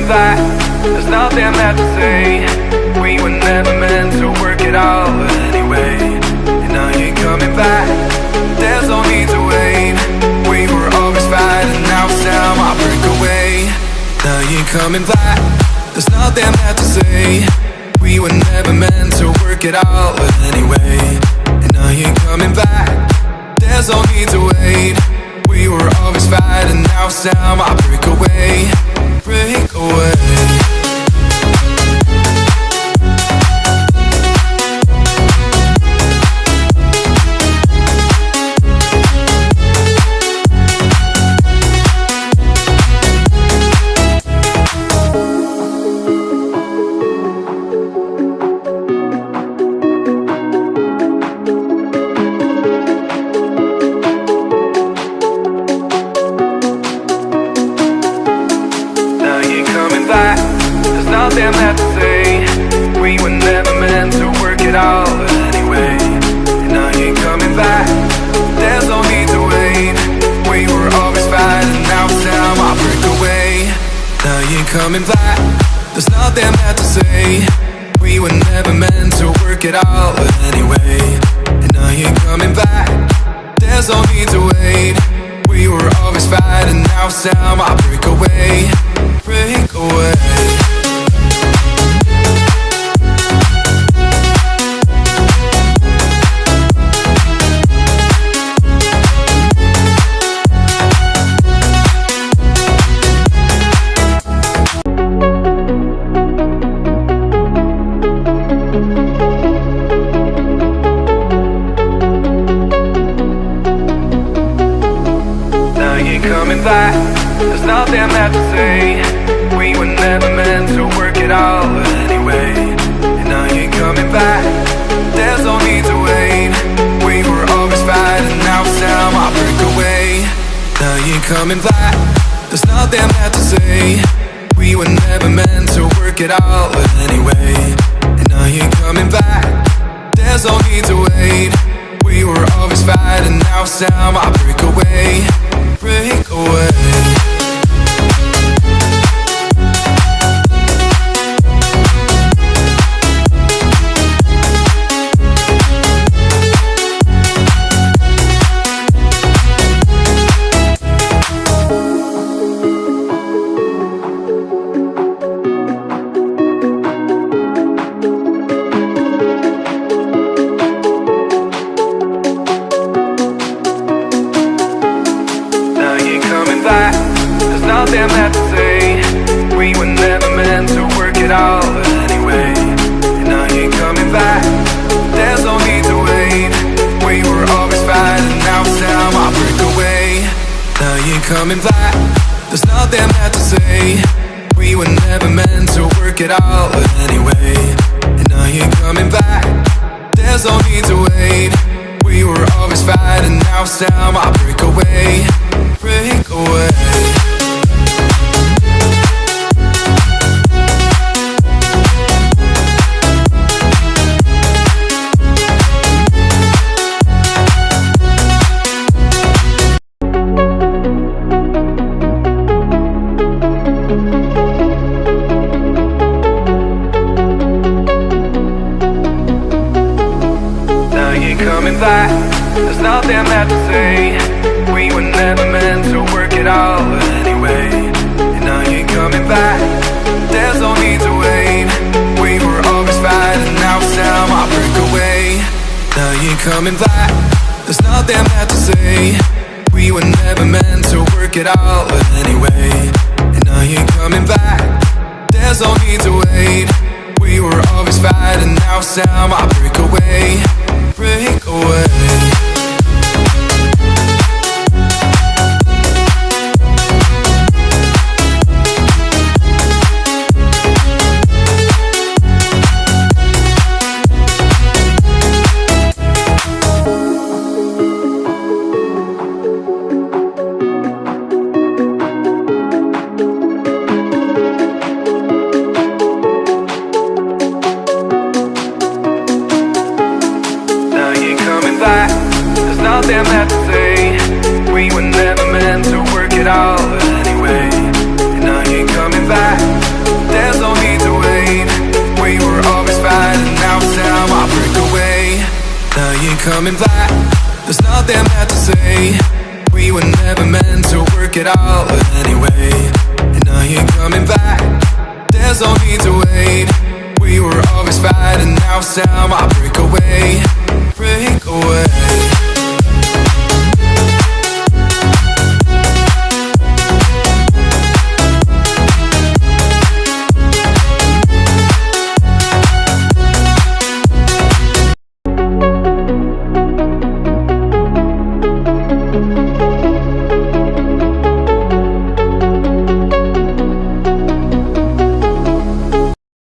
back, there's nothing left to say. We were never meant to work it out anyway. And now you're coming back, there's no need to wait. We were always fighting, now it's time I break away. Now you're coming back, there's nothing left to say. We were never meant to work it out anyway. And now you're coming back, there's no need to wait. We were always fighting, now it's time I break away. Break away. Nothing left to say. We were never meant to work it out anyway. And now you're coming back, there's no need to wait. We were always fighting, now it's time I break away. Now you're coming back, there's nothing left to say. We were never meant to work it out anyway. And now you're coming back, there's no need to wait. We were always fighting, now it's time I break away. Break away. Coming back, there's nothing left to say. We were never meant to work it out anyway. And now you're coming back, there's no need to wait. We were always fighting, now it's time I break away. Now you're coming back, there's nothing left to say. We were never meant to work it out anyway. And now you're coming back, there's no need to wait. We were always fighting, now it's time I break away. Break away. Nothing left to say. We were never meant to work it out anyway. And now you're coming back, there's no need to wait. We were always fighting, now it's time I break away. Now you're coming back, there's nothing left to say. We were never meant to work it out anyway. And now you're coming back, there's no need to wait. We were always fighting, now it's time I break away. Break away. Coming back, there's nothing left to say. We were never meant to work it out anyway. And now you're coming back, there's no need to wait. We were always fighting, now it's time I break away. Now you're coming back, there's nothing left to say. We were never meant to work it out anyway. And now you're coming back, there's no need to wait. We were always fighting, now it's time I break away. Break away. coming back. There's nothing left to say. We were never meant to work it out anyway. And now you're coming back. There's no need to wait. We were always fighting, now it's time I break away.